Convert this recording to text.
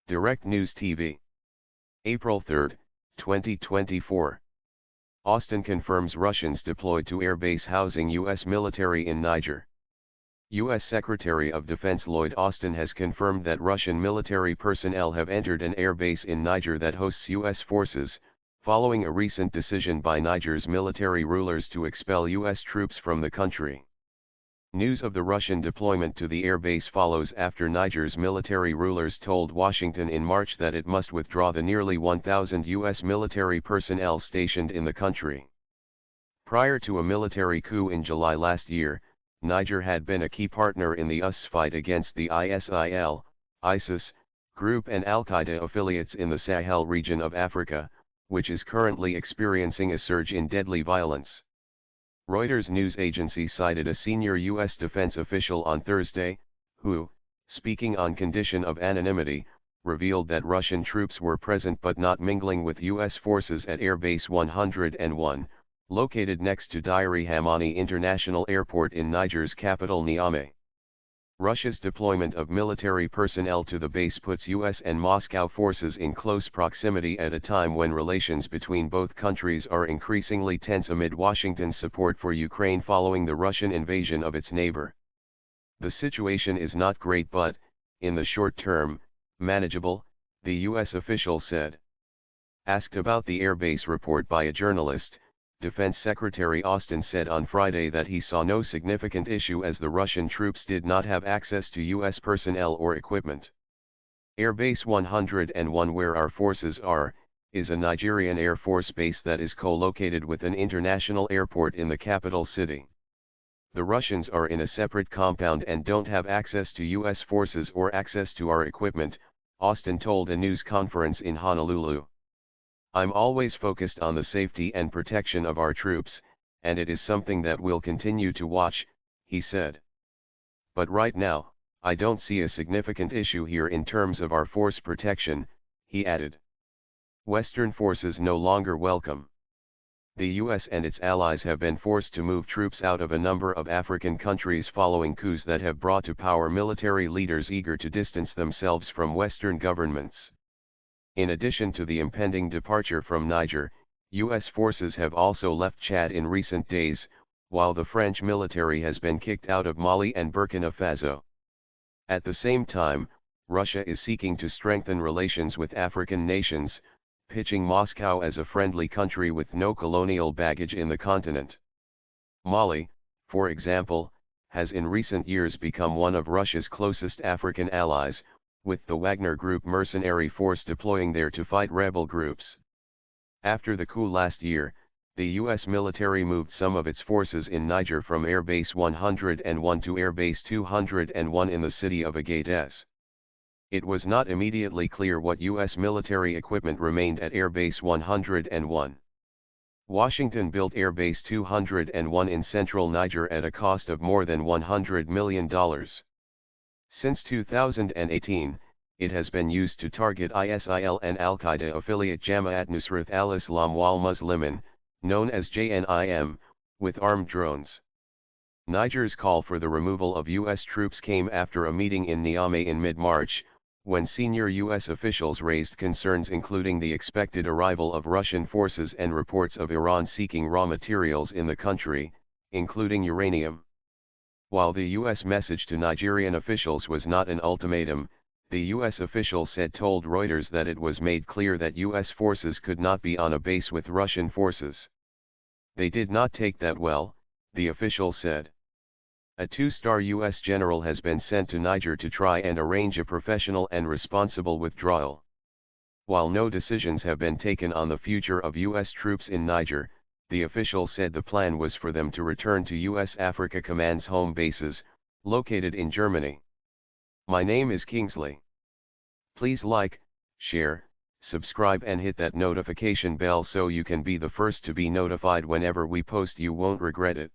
Direct News TV. April 3, 2024. Austin confirms Russians deployed to airbase housing U.S. military in Niger. U.S. Secretary of Defense Lloyd Austin has confirmed that Russian military personnel have entered an airbase in Niger that hosts U.S. forces, following a recent decision by Niger's military rulers to expel U.S. troops from the country. News of the Russian deployment to the airbase follows after Niger's military rulers told Washington in March that it must withdraw the nearly 1,000 U.S. military personnel stationed in the country. Prior to a military coup in July last year, Niger had been a key partner in the US fight against the ISIS group and Al-Qaeda affiliates in the Sahel region of Africa, which is currently experiencing a surge in deadly violence. Reuters news agency cited a senior U.S. defense official on Thursday, who, speaking on condition of anonymity, revealed that Russian troops were present but not mingling with U.S. forces at Airbase 101, located next to Diary Hamani International Airport in Niger's capital Niamey. Russia's deployment of military personnel to the base puts U.S. and Moscow forces in close proximity at a time when relations between both countries are increasingly tense amid Washington's support for Ukraine following the Russian invasion of its neighbor. The situation is not great but, in the short term, manageable, the U.S. official said. Asked about the airbase report by a journalist, Defense Secretary Austin said on Friday that he saw no significant issue as the Russian troops did not have access to U.S. personnel or equipment. Airbase 101, where our forces are, is a Nigerian Air Force base that is co-located with an international airport in the capital city. The Russians are in a separate compound and don't have access to U.S. forces or access to our equipment, Austin told a news conference in Honolulu. I'm always focused on the safety and protection of our troops, and it is something that we'll continue to watch, he said. But right now, I don't see a significant issue here in terms of our force protection, he added. Western forces no longer welcome. The U.S. and its allies have been forced to move troops out of a number of African countries following coups that have brought to power military leaders eager to distance themselves from Western governments. In addition to the impending departure from Niger, U.S. forces have also left Chad in recent days, while the French military has been kicked out of Mali and Burkina Faso. At the same time, Russia is seeking to strengthen relations with African nations, pitching Moscow as a friendly country with no colonial baggage in the continent. Mali, for example, has in recent years become one of Russia's closest African allies, with the Wagner Group mercenary force deploying there to fight rebel groups. After the coup last year, the U.S. military moved some of its forces in Niger from Airbase 101 to Airbase 201 in the city of Agadez. It was not immediately clear what U.S. military equipment remained at Airbase 101. Washington built Airbase 201 in central Niger at a cost of more than $100 million. Since 2018, it has been used to target ISIL and Al-Qaeda affiliate Jama'at Nusrat al-Islam wal Muslimin, known as JNIM, with armed drones. Niger's call for the removal of U.S. troops came after a meeting in Niamey in mid-March, when senior U.S. officials raised concerns including the expected arrival of Russian forces and reports of Iran seeking raw materials in the country, including uranium. While the U.S. message to Nigerian officials was not an ultimatum, the U.S. official said told Reuters that it was made clear that U.S. forces could not be on a base with Russian forces. They did not take that well, the official said. A two-star U.S. general has been sent to Niger to try and arrange a professional and responsible withdrawal. While no decisions have been taken on the future of U.S. troops in Niger, the official said the plan was for them to return to U.S. Africa Command's home bases, located in Germany. My name is Kingsley. Please like, share, subscribe and hit that notification bell so you can be the first to be notified whenever we post. You won't regret it.